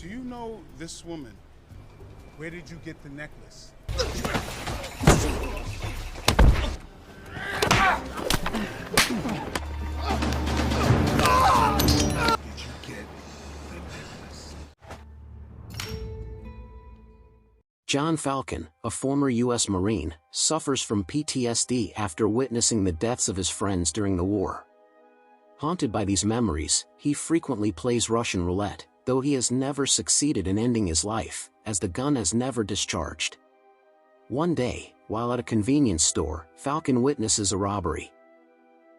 Do you know this woman? Where did you get the necklace? John Falcon, a former U.S. Marine, suffers from PTSD after witnessing the deaths of his friends during the war. Haunted by these memories, he frequently plays Russian roulette, though he has never succeeded in ending his life, as the gun has never discharged. One day, while at a convenience store, Falcon witnesses a robbery.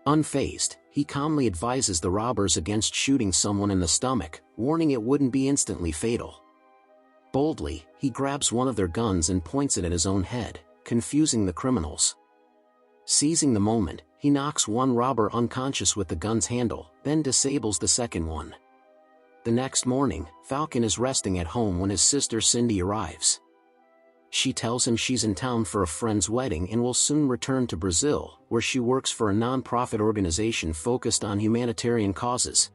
Unfazed, he calmly advises the robbers against shooting someone in the stomach, warning it wouldn't be instantly fatal. Boldly, he grabs one of their guns and points it at his own head, confusing the criminals. Seizing the moment, he knocks one robber unconscious with the gun's handle, then disables the second one. The next morning, Falcon is resting at home when his sister Cindy arrives. She tells him she's in town for a friend's wedding and will soon return to Brazil, where she works for a non-profit organization focused on humanitarian causes.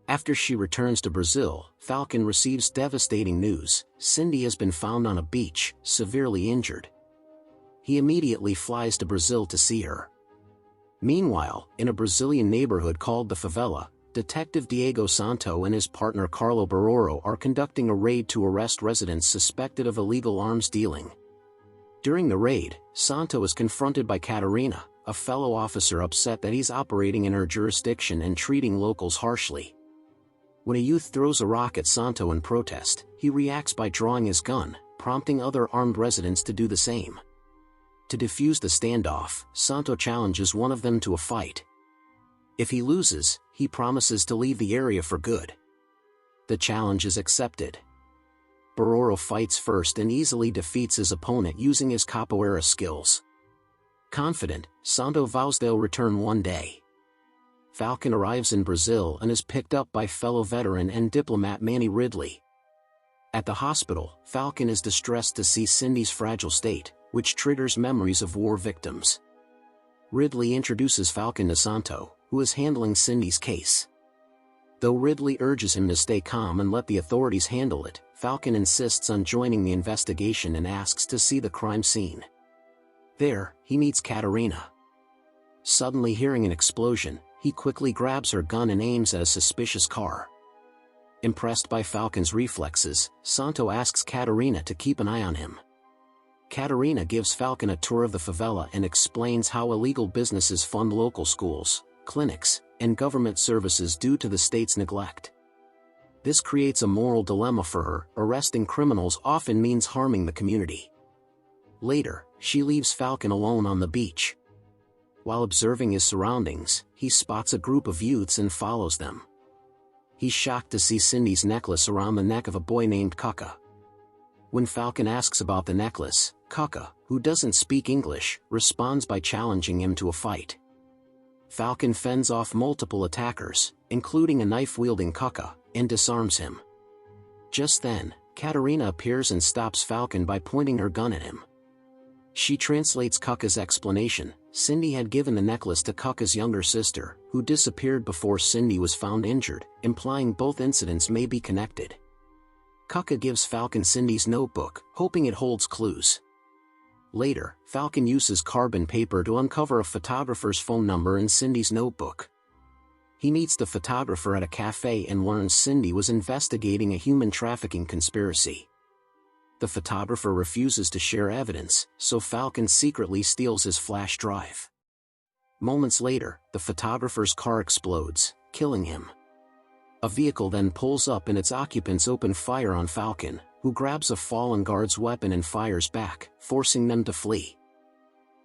After she returns to Brazil, Falcon receives devastating news: Cindy has been found on a beach, severely injured. He immediately flies to Brazil to see her. Meanwhile, in a Brazilian neighborhood called the Favela, Detective Diego Santo and his partner Carlo Baroro are conducting a raid to arrest residents suspected of illegal arms dealing. During the raid, Santo is confronted by Catarina, a fellow officer upset that he's operating in her jurisdiction and treating locals harshly. When a youth throws a rock at Santo in protest, he reacts by drawing his gun, prompting other armed residents to do the same. To defuse the standoff, Santo challenges one of them to a fight. If he loses, he promises to leave the area for good. The challenge is accepted. Baroro fights first and easily defeats his opponent using his capoeira skills. Confident, Santo vows they'll return one day. Falcon arrives in Brazil and is picked up by fellow veteran and diplomat Manny Ridley. At the hospital, Falcon is distressed to see Cindy's fragile state, which triggers memories of war victims. Ridley introduces Falcon to Santo, who is handling Cindy's case. Though Ridley urges him to stay calm and let the authorities handle it, Falcon insists on joining the investigation and asks to see the crime scene. There, he meets Catarina. Suddenly hearing an explosion, he quickly grabs her gun and aims at a suspicious car. Impressed by Falcon's reflexes, Santo asks Catarina to keep an eye on him. Catarina gives Falcon a tour of the favela and explains how illegal businesses fund local schools, clinics, and government services due to the state's neglect. This creates a moral dilemma for her: arresting criminals often means harming the community. Later, she leaves Falcon alone on the beach. While observing his surroundings, he spots a group of youths and follows them. He's shocked to see Cindy's necklace around the neck of a boy named Kaka. When Falcon asks about the necklace, Kaka, who doesn't speak English, responds by challenging him to a fight. Falcon fends off multiple attackers, including a knife-wielding Kaka, and disarms him. Just then, Catarina appears and stops Falcon by pointing her gun at him. She translates Kaka's explanation: Cindy had given the necklace to Kaka's younger sister, who disappeared before Cindy was found injured, implying both incidents may be connected. Kaka gives Falcon Cindy's notebook, hoping it holds clues. Later, Falcon uses carbon paper to uncover a photographer's phone number in Cindy's notebook. He meets the photographer at a cafe and learns Cindy was investigating a human trafficking conspiracy. The photographer refuses to share evidence, so Falcon secretly steals his flash drive. Moments later, the photographer's car explodes, killing him. A vehicle then pulls up and its occupants open fire on Falcon, who grabs a fallen guard's weapon and fires back, forcing them to flee.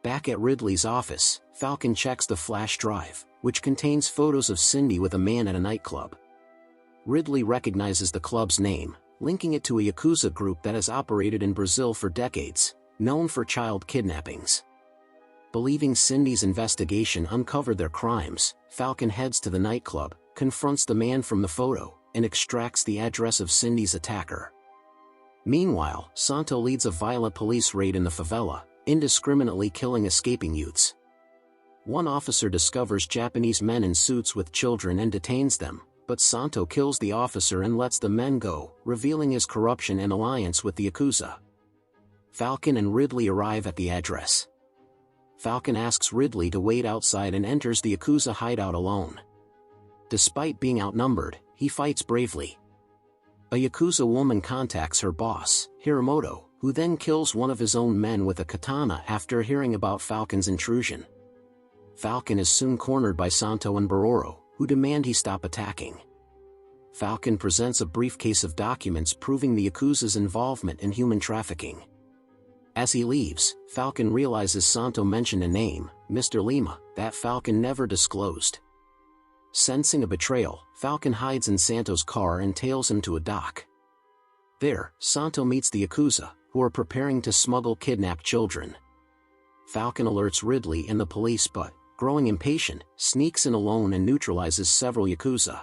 Back at Ridley's office, Falcon checks the flash drive, which contains photos of Cindy with a man at a nightclub. Ridley recognizes the club's name, linking it to a Yakuza group that has operated in Brazil for decades, known for child kidnappings. Believing Cindy's investigation uncovered their crimes, Falcon heads to the nightclub, confronts the man from the photo, and extracts the address of Cindy's attacker. Meanwhile, Santo leads a violent police raid in the favela, indiscriminately killing escaping youths. One officer discovers Japanese men in suits with children and detains them, but Santo kills the officer and lets the men go, revealing his corruption and alliance with the Yakuza. Falcon and Ridley arrive at the address. Falcon asks Ridley to wait outside and enters the Yakuza hideout alone. Despite being outnumbered, he fights bravely. A Yakuza woman contacts her boss, Hiramoto, who then kills one of his own men with a katana after hearing about Falcon's intrusion. Falcon is soon cornered by Santo and Baroro, who demand he stop attacking. Falcon presents a briefcase of documents proving the Yakuza's involvement in human trafficking. As he leaves, Falcon realizes Santo mentioned a name, Mr. Lima, that Falcon never disclosed. Sensing a betrayal, Falcon hides in Santo's car and tails him to a dock. There, Santo meets the Yakuza, who are preparing to smuggle kidnapped children. Falcon alerts Ridley and the police but, growing impatient, sneaks in alone and neutralizes several Yakuza.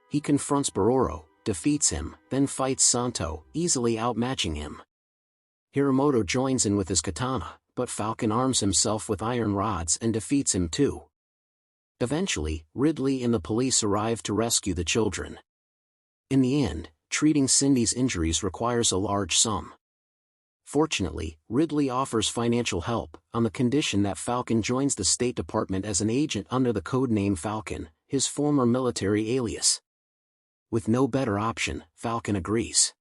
He confronts Baroro, defeats him, then fights Santo, easily outmatching him. Hiramoto joins in with his katana, but Falcon arms himself with iron rods and defeats him too. Eventually, Ridley and the police arrive to rescue the children. In the end, treating Cindy's injuries requires a large sum. Fortunately, Ridley offers financial help, on the condition that Falcon joins the State Department as an agent under the code name Falcon, his former military alias. With no better option, Falcon agrees.